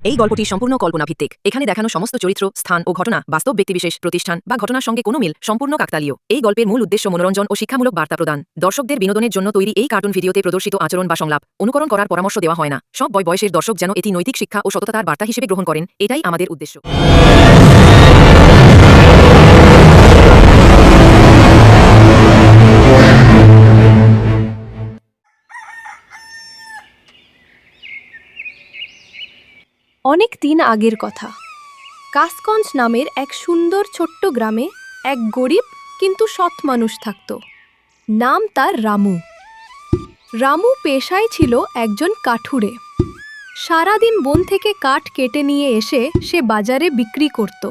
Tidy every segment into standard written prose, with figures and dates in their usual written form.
এই গল্পটি সম্পূর্ণ কল্পনাভিত্তিক। এখানে দেখানো সমস্ত চরিত্র, স্থান ও ঘটনা বাস্তব ব্যক্তিবিশেষ, প্রতিষ্ঠান বা ঘটনার সঙ্গে কোনো মিল সম্পূর্ণ কাকতালীয়। এই গল্পের মূল উদ্দেশ্য মনোরঞ্জন ও শিক্ষামূলক বার্তা প্রদান। দর্শকদের বিনোদনের জন্য তৈরি এই কার্টুন ভিডিওতে প্রদর্শিত আচরণ বা সংলাপ অনুকরণ করার পরামর্শ দেওয়া হয় না। সব বয়সের দর্শক যেন এটি নৈতিক শিক্ষা ও সততার বার্তা হিসেবে গ্রহণ করেন, এটাই আমাদের উদ্দেশ্য। অনেক দিন আগের কথা। কাসগঞ্জ নামের এক সুন্দর ছোট্ট গ্রামে এক গরিব কিন্তু সৎ মানুষ থাকত। নাম তার রামু। রামু পেশায় ছিল একজন কাঠুরে। সারাদিন বন থেকে কাঠ কেটে নিয়ে এসে সে বাজারে বিক্রি করত।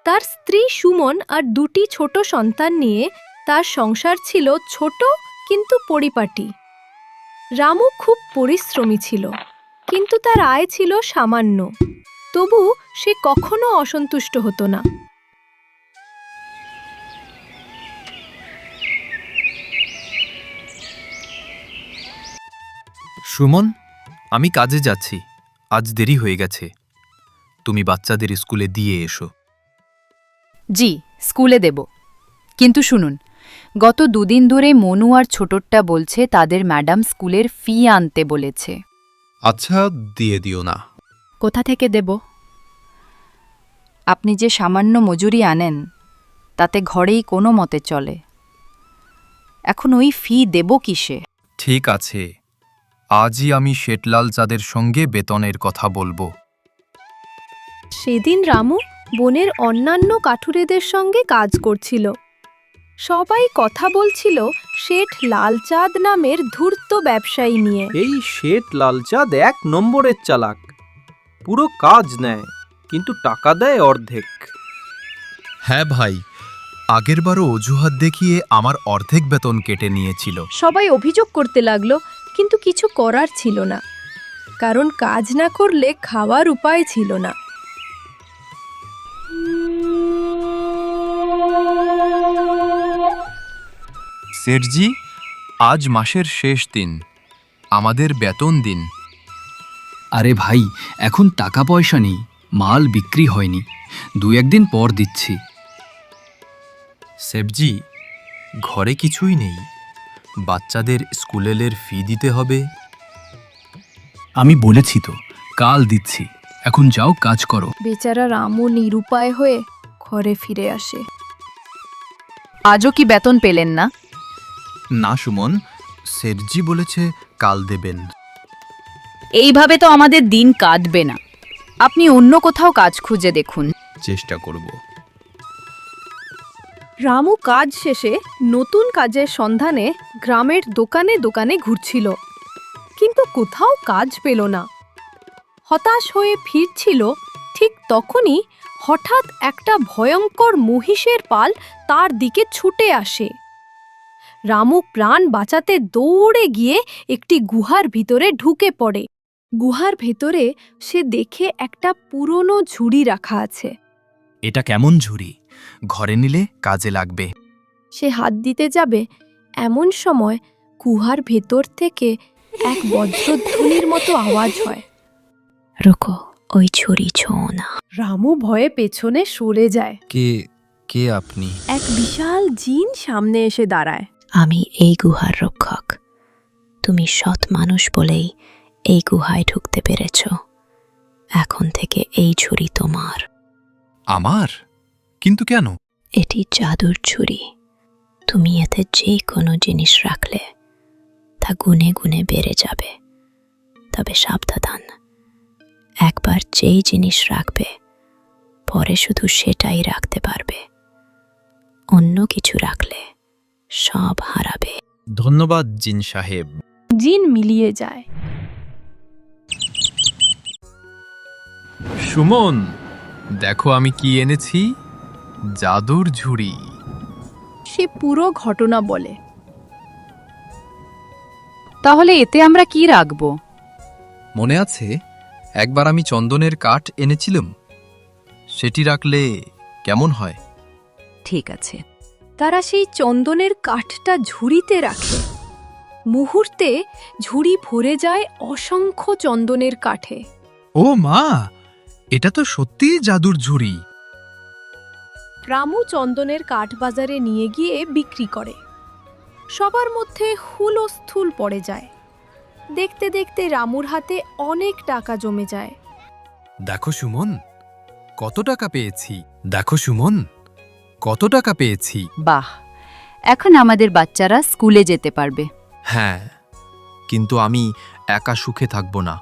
তার স্ত্রী সুমন আর দুটি ছোট সন্তান নিয়ে তার সংসার ছিল ছোট কিন্তু পরিপাটি। রামু খুব পরিশ্রমী ছিল, কিন্তু তার আয় ছিল সামান্য। তবু সে কখনো অসন্তুষ্ট হতো না। সুমন, আমি কাজে যাচ্ছি, আজ দেরি হয়ে গেছে। তুমি বাচ্চাদের স্কুলে দিয়ে এসো। জি, স্কুলে দেব। কিন্তু শুনুন, গত দুদিন ধরে মনু আর ছোটরটা বলছে তাদের ম্যাডাম স্কুলের ফি আনতে বলেছে। আচ্ছা, দিয়ে দিও না। কোথা থেকে দেব? আপনি যে সামান্য মজুরি আনেন তাতে ঘরেই কোনো মতে চলে। এখন ওই ফি দেব কিসে? ঠিক আছে, আজই আমি শেটলাল চাঁদের সঙ্গে বেতনের কথা বলবো। সেদিন রামু বনের অন্যান্য কাঠুরেদের সঙ্গে কাজ করছিল। সবাই কথা বলছিল শেঠ লালচাঁদ নামের ধূর্ত ব্যবসায়ী নিয়ে। এই শেঠ লালচাঁদ এক নম্বরের চালাক। পুরো কাজ নেয়, কিন্তু টাকা দেয় অর্ধেক। হ্যাঁ ভাই, আগেরবারও অজুহাত দেখিয়ে আমার অর্ধেক বেতন কেটে নিয়েছিল। সবাই অভিযোগ করতে লাগলো, কিন্তু কিছু করার ছিল না, কারণ কাজ না করলে খাওয়ার উপায় ছিল না। সেঠজি, আজ মাসের শেষ দিন, আমাদের বেতন দিন। আরে ভাই, এখন টাকা পয়সা নেই, মাল বিক্রি হয়নি, দু একদিন পর দিচ্ছি। সেঠজি, ঘরে কিছুই নেই, বাচ্চাদের স্কুলের ফি দিতে হবে। আমি বলেছি তো, কাল দিচ্ছি, এখন যাও কাজ করো। বেচারা রামু নিরুপায় হয়ে ঘরে ফিরে আসে। আজও কি বেতন পেলেন না? না সুমন, সেঠজি বলেছে কাল দেবেন। এইভাবে তো আমাদের দিন কাটবে না। আপনি অন্য কোথাও কাজ খুঁজে দেখুন। চেষ্টা করব। রামু কাজ শেষে নতুন কাজের সন্ধানে গ্রামের দোকানে দোকানে ঘুরছিল, কিন্তু কোথাও কাজ পেল না। হতাশ হয়ে ফিরছিল, ঠিক তখনই হঠাৎ একটা ভয়ঙ্কর মহিষের পাল তার দিকে ছুটে আসে। রামু প্রাণ বাঁচাতে দৌড়ে গিয়ে একটি গুহার ভিতরে ঢুকে পড়ে। গুহার ভেতরে সে দেখে একটা পুরনো ঝুড়ি রাখা আছে। এটা কেমন ঝুড়ি? ঘরে নিলে কাজে লাগবে। সে হাত দিতে যাবে, এমন সময় গুহার ভেতর থেকে এক বজ্রধ্বনির মতো আওয়াজ হয়। রুকো, ওই ছুরি ছোঁও না। রামু ভয়ে পেছনে সরে যায়। কে আপনি? এক বিশাল জিন সামনে এসে দাঁড়ায়। আমি এই গুহার রক্ষক। তুমি সৎ মানুষ বলেই এই গুহায় ঢুকতে পেরেছ। এখন থেকে এই ছুরি তোমার। আমার? কিন্তু কেন? এটি জাদুর ছুরি। তুমি এতে যে কোনো জিনিস রাখলে তা গুনে গুনে বেড়ে যাবে। তবে সাবধান, একবার যেই জিনিস রাখবে পরে শুধু সেটাই রাখতে পারবে। অন্য কিছু রাখলে সব হারাবে। ধন্যবাদ জিন সাহেব। জিন মিলিয়ে যায়। সুমন, দেখো আমি কি এনেছি, জাদুর ঝুড়ি। সে পুরো ঘটনা বলে। তাহলে এতে আমরা কি রাখব? মনে আছে একবার আমি চন্দনের কাঠ এনেছিলাম? সেটি রাখলে কেমন হয়? ঠিক আছে। তারা সেই চন্দনের কাঠটা ঝুড়িতে রাখে। মুহূর্তে ঝুড়ি ভরে যায় অসংখ্য চন্দনের কাঠে। ও মা, এটা তো সত্যিই জাদুর ঝুড়ি। রামু চন্দনের কাঠ বাজারে নিয়ে গিয়ে বিক্রি করে। সবার মধ্যে হুলস্থুল পড়ে যায়। দেখতে দেখতে রামুর হাতে অনেক টাকা জমে যায়। দেখো সুমন, কত টাকা পেয়েছি। দেখো সুমন, কত টাকা পেয়েছি। বাহ, এখন আমাদের বাচ্চারা স্কুলে যেতে পারবে। হ্যাঁ, কিন্তু আমি একা সুখে থাকব না।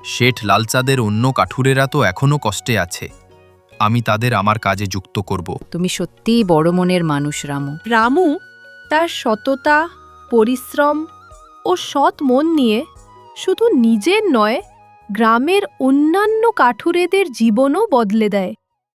শেঠ লালচাঁদের অন্য কাঠুরেরা তো এখনও কষ্টে আছে। আমি তাদের আমার কাজে যুক্ত করব। তুমি সত্যিই বড় মনের মানুষ রামু। রামু তার সততা, পরিশ্রম ও সৎ মন নিয়ে শুধু নিজের নয়, গ্রামের অন্যান্য কাঠুরেদের জীবনও বদলে দেয়।